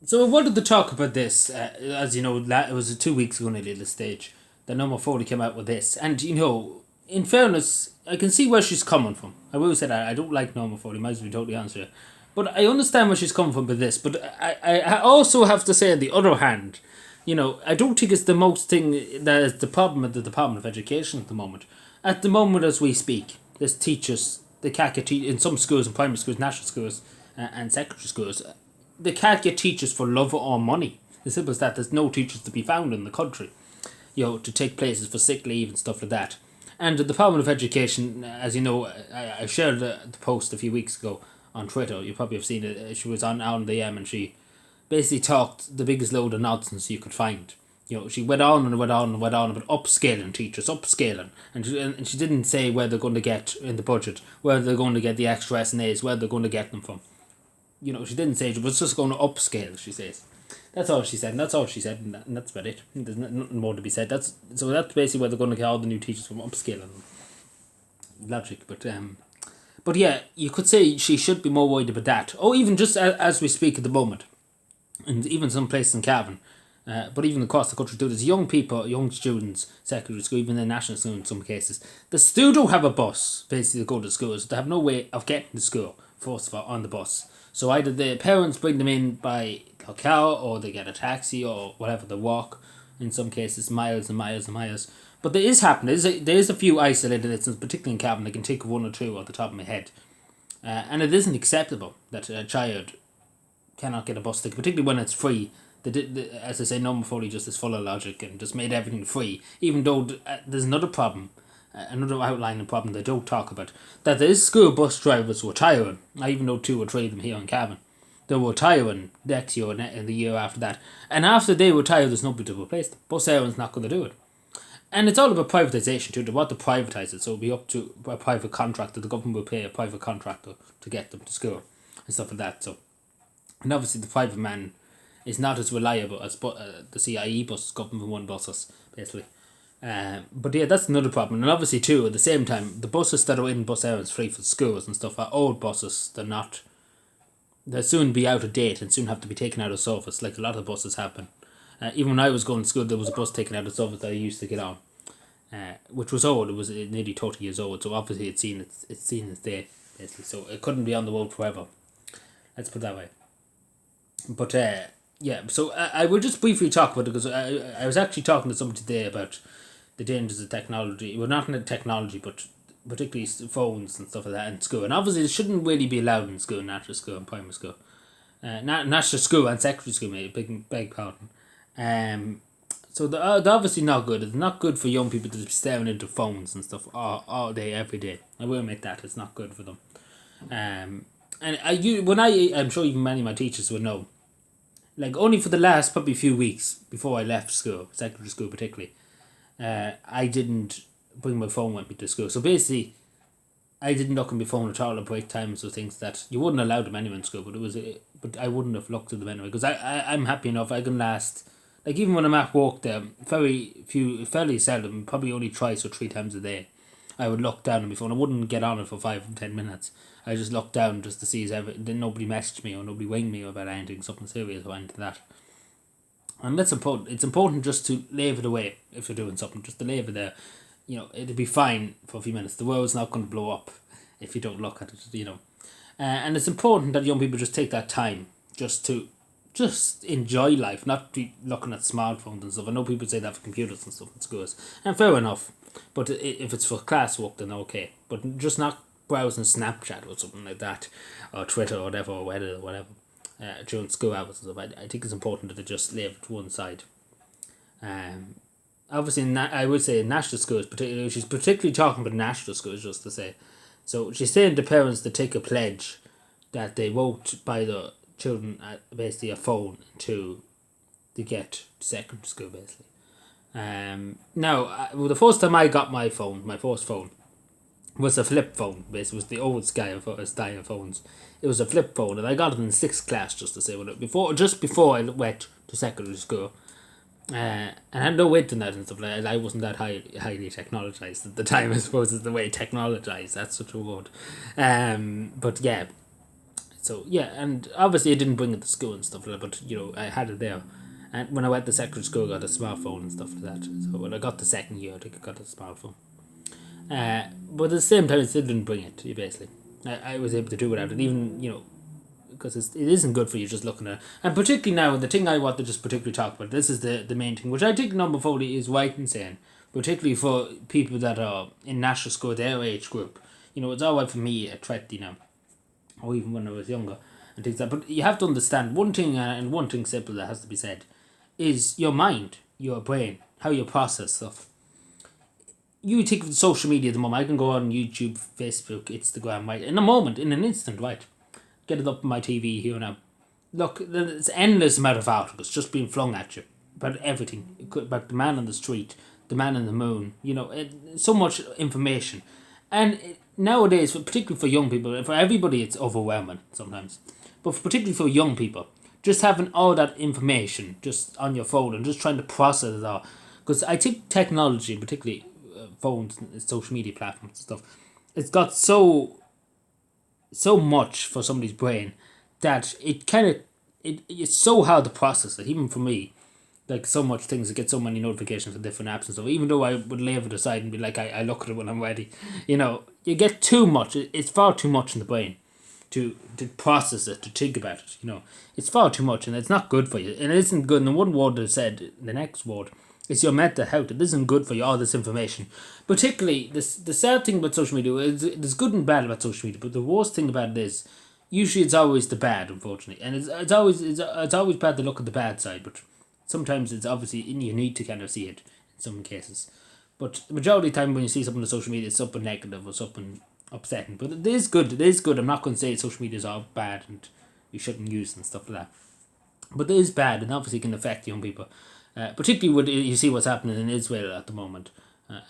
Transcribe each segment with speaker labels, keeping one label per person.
Speaker 1: So I wanted to talk about this. As you know, it was 2 weeks ago nearly at this stage that Number 40 came out with this. And, in fairness, I can see where she's coming from. I will say that. I don't like Number 40, might as well be totally honest with you. But I understand where she's coming from with this. But I also have to say, on the other hand, I don't think it's the most thing that is the problem at the Department of Education at the moment. At the moment, as we speak, there's teachers, they can't get in some schools, in primary schools, national schools, and secondary schools. They can't get teachers for love or money. As simple as that. There's no teachers to be found in the country, to take places for sick leave and stuff like that. And the Department of Education, as you know, I shared the post a few weeks ago on Twitter. You probably have seen it. She was on the M and she basically talked the biggest load of nonsense you could find. She went on and went on and went on about upscaling teachers, upscaling. And she didn't say where they're going to get in the budget, where they're going to get the extra S&As, where they're going to get them from. She didn't say it was just going to upscale, she says. That's all she said, and that's all she said, and that's about it. There's nothing more to be said. That's basically where they're going to get all the new teachers from, upscaling. Logic, but yeah, you could say she should be more worried about that. Or even just as we speak at the moment, and even some places in Cavan, but even across the country too, there's young people, young students, secondary school, even in national school in some cases, they still don't have a bus, basically, to go to school. So they have no way of getting to school, first of all, on the bus. So either the parents bring them in by a car, or they get a taxi, or whatever, they walk, in some cases, miles and miles and miles. But there is happening. There is a few isolated instances, particularly in Cavan. I can take one or two off the top of my head. And it isn't acceptable that a child cannot get a bus ticket, particularly when it's free. As I say, Number 40 just is full of logic and just made everything free, even though there's another problem, another outlining problem they don't talk about, that there is school bus drivers who are tiring. I even know 2 or 3 of them here in Cavan. They were tiring next year and the year after that. And after they retire, there's nobody to replace them. Bus Aaron's not going to do it. And it's all about privatisation too. They want to privatise it, so it'll be up to a private contractor. The government will pay a private contractor to get them to school and stuff like that. So, and obviously the private man is not as reliable as the CIE buses, government one buses, basically. But yeah, that's another problem. And obviously too, at the same time, the buses that are in bus areas free for schools and stuff are old buses. They'll soon be out of date and soon have to be taken out of service, like a lot of buses have been. Even when I was going to school, there was a bus taken out of service that I used to get on, which was old. It was nearly 30 years old, so obviously it's seen its day, basically. So it couldn't be on the road forever. Let's put it that way. But yeah, so I will just briefly talk about it, because I was actually talking to somebody today about the dangers of technology. Well, not in the technology, but particularly phones and stuff like that in school. And obviously it shouldn't really be allowed in school, national school and primary school. National school and secondary school, maybe, beg pardon. So they're obviously not good. It's not good for young people to be staring into phones and stuff all day, every day. I will admit that. It's not good for them. I'm sure even many of my teachers would know, like only for the last probably few weeks before I left school, secondary school particularly, I didn't bring my phone with me to school. So basically, I didn't look at my phone at all at break times or things that you wouldn't allow them anyway in school. But I wouldn't have looked at them anyway, because I'm happy enough. I can last, like, even when I'm at work there, fairly seldom, probably only twice or 3 times a day, I would look down on my phone. I wouldn't get on it for 5 or 10 minutes. I just look down just to see then nobody messaged me or nobody winged me about anything, something serious or anything like that. And that's important. It's important just to leave it away if you're doing something, just to leave it there. It'll be fine for a few minutes. The world's not going to blow up if you don't look at it. And it's important that young people just take that time just to just enjoy life, not be looking at smartphones and stuff. I know people say that for computers and stuff in schools, and fair enough. But if it's for classwork, then okay. But just not browsing Snapchat or something like that, or Twitter or whatever, or Reddit or whatever, during school hours and stuff. I think it's important that they just leave it to one side. Obviously, I would say in national schools, particularly, she's particularly talking about national schools, just to say. So she's saying to parents to take a pledge that they won't buy the children basically a phone to get to secondary school, basically. Now, the first time I got my first phone, was a flip phone. Basically, it was the old style of phones. It was a flip phone, and I got it in sixth class, just to say, just before I went to secondary school. And I had no internet and stuff like that. I wasn't that highly technologized at the time. I suppose is the way technologized. That's such a word. But yeah, So yeah, and obviously I didn't bring it to school and stuff like that, but I had it there. And when I went to secondary school, I got a smartphone and stuff like that. So when I got the second year, I think I got a smartphone. But at the same time, I still didn't bring it. Basically, I was able to do without it, even because it isn't good for you just looking at it. And particularly now, the thing I want to just particularly talk about, this is the main thing, which I think number 40 is right in saying, particularly for people that are in national school, their age group. It's all right for me at 20 now, or even when I was younger, and things like that. But you have to understand one thing, and one thing simple that has to be said, is your mind, your brain, how you process stuff. You think of social media at the moment. I can go on YouTube, Facebook, Instagram, right? In a moment, in an instant, right? Get it up on my TV here now. Look, there's endless amount of articles just being flung at you about everything. About the man on the street, the man on the moon. So much information. And nowadays, particularly for young people, for everybody, it's overwhelming sometimes. But particularly for young people, just having all that information just on your phone and just trying to process it all. Because I think technology, particularly phones and social media platforms and stuff, it's got so much for somebody's brain that it's so hard to process it, even for me. Like so much things, I get so many notifications for different apps and stuff. Even though I would leave it aside and be like, I look at it when I'm ready. You get too much. It's far too much in the brain to process it, to think about it. It's far too much, and it's not good for you. And it isn't good. And the one word that said, the next word, is your mental health. It isn't good for you, all this information. Particularly, the sad thing about social media is there's good and bad about social media, but the worst thing about it is usually it's always the bad, unfortunately. And it's always bad to look at the bad side, but sometimes it's obviously you need to kind of see it in some cases. But the majority of the time when you see something on social media, it's something negative or something upsetting. But it is good. It is good. I'm not going to say social media is all bad and we shouldn't use and stuff like that. But it is bad, and obviously can affect young people. Particularly when you see what's happening in Israel at the moment,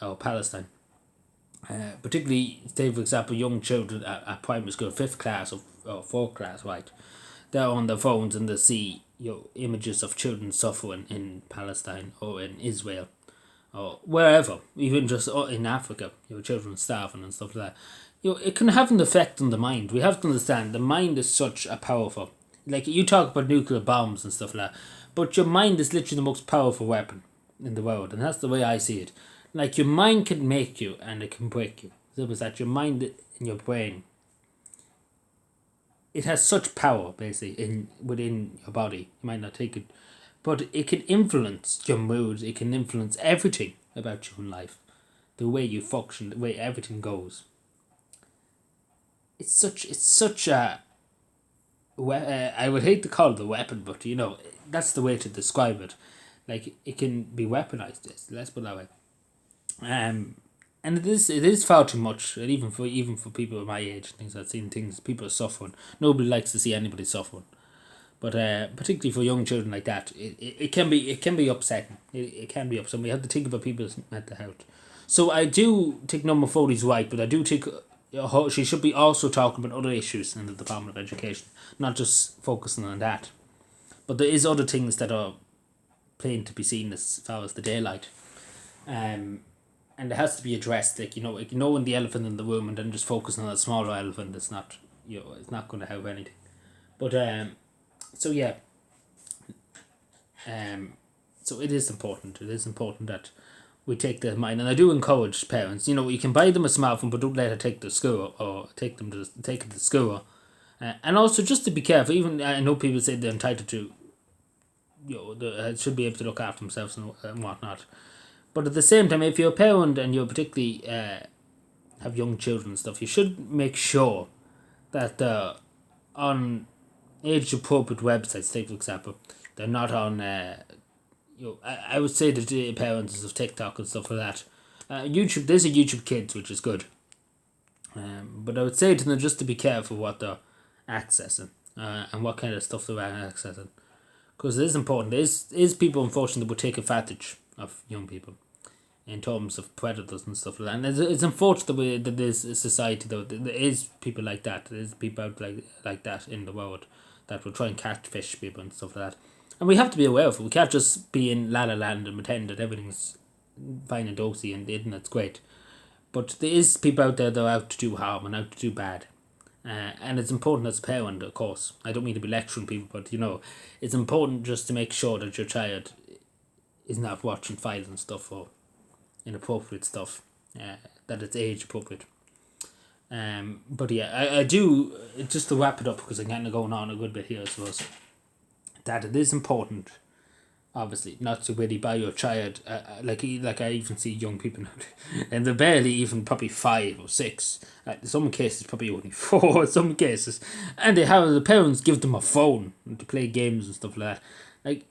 Speaker 1: or Palestine. Particularly, say for example, young children at primary school, 5th class or 4th class, right? They're on their phones and they see images of children suffering in Palestine or in Israel or wherever, even just in Africa, children starving and stuff like that. It can have an effect on the mind. We have to understand the mind is such a powerful. Like you talk about nuclear bombs and stuff like that, but your mind is literally the most powerful weapon in the world, and that's the way I see it. Like your mind can make you and it can break you. Simple as that. Your mind and your brain, it has such power basically within your body. You might not take it, but it can influence your mood. It can influence everything about you in life, the way you function, the way everything goes. It's such a. I would hate to call it a weapon, but that's the way to describe it. Like it can be weaponized. Let's put it that way. And it is far too much, and even for people my age, things I've seen things people are suffering. Nobody likes to see anybody suffering, but particularly for young children like that, it can be upsetting. It can be upsetting. We have to think about people's mental health. So I do think number 40 is right, but I do think she should be also talking about other issues in the Department of Education, not just focusing on that. But there is other things that are plain to be seen as far as the daylight. And it has to be addressed. Like knowing the elephant in the room and then just focusing on a smaller elephant. It's not it's not going to help anything. But so yeah. So it is important. It is important that we take their mind, and I do encourage parents. You can buy them a smartphone, but don't let it take to school or take it to school. And also just to be careful. Even I know people say they're entitled to. They should be able to look after themselves and whatnot. But at the same time, if you're a parent and you particularly have young children and stuff, you should make sure that they're on age-appropriate websites. Take for example, they're not on. I would say that the parents of TikTok and stuff like that. YouTube, there's a YouTube Kids, which is good. But I would say to them just to be careful what they're accessing and what kind of stuff they're accessing, because it is important. There is people, unfortunately, that will take advantage of young people in terms of predators and stuff like that. And it's unfortunate that there's a society, though, there is people like that. There's people out like that in the world that will try and catfish people and stuff like that. And we have to be aware of it. We can't just be in La La Land and pretend that everything's fine and dosy and the internet's great. But there is people out there that are out to do harm and out to do bad. And it's important as a parent, of course. I don't mean to be lecturing people, but it's important just to make sure that your child is not watching violent stuff or inappropriate stuff, that it's age appropriate. But yeah, I do, just to wrap it up, because I'm kind of going on a good bit here, I suppose, that it is important, obviously, not to really buy your child, like I even see young people now, and they're barely even probably 5 or 6, in some cases probably only 4 in some cases, and they have the parents give them a phone to play games and stuff like that. Like,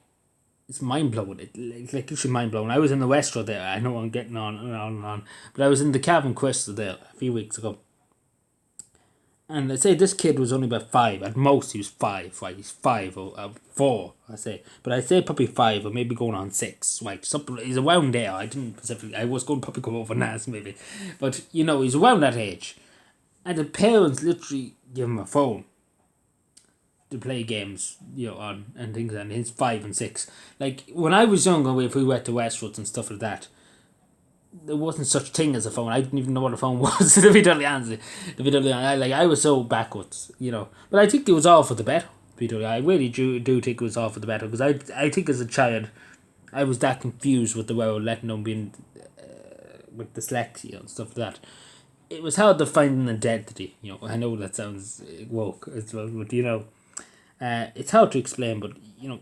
Speaker 1: it's mind blowing. Like literally mind blowing. I was in the Westro there. I know I'm getting on and on and on, but I was in the Calvin Crystal there a few weeks ago. And I say this kid was only about 5. At most, he was 5. Right, he's 5 or 4. I say, but I say probably 5 or maybe going on 6. Right, something. He's around there. I didn't specifically. I was going to probably go over Nas maybe, but he's around that age, and the parents literally give him a phone to play games, on and things, and he's 5 and 6. Like when I was younger, if we went to Westwoods and stuff like that, there wasn't such thing as a phone. I didn't even know what a phone was. To be totally honest, I was so backwards, But I think it was all for the better. I really do think it was all for the better, because I think as a child, I was that confused with the world, letting them being with dyslexia and stuff like that. It was hard to find an identity. I know that sounds woke as well, but it's hard to explain, but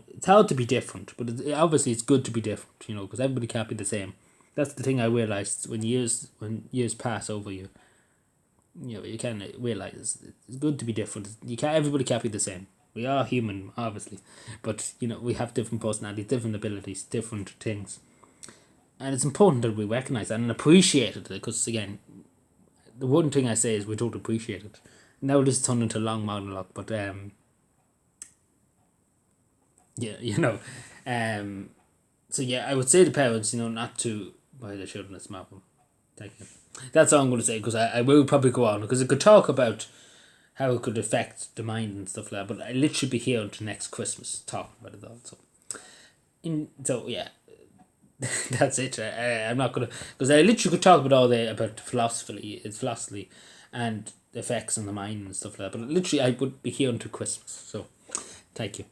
Speaker 1: it's hard to be different. But obviously, it's good to be different. Because everybody can't be the same. That's the thing I realized when years pass over you. You can realize it's good to be different. Everybody can't be the same. We are human, obviously, but we have different personalities, different abilities, different things, and it's important that we recognize that and appreciate it. Because again, the one thing I say is we don't appreciate it. Now this turned into a long monologue, but yeah, so yeah, I would say to parents, not to buy their children a smartphone. Thank you. That's all I'm going to say, because I will probably go on, because I could talk about how it could affect the mind and stuff like that, but I literally be here until next Christmas talking about it all. So yeah, that's it. I'm not gonna, because I literally could talk about all day about philosophy, and the effects on the mind and stuff like that. But literally, I would be here until Christmas. So, thank you.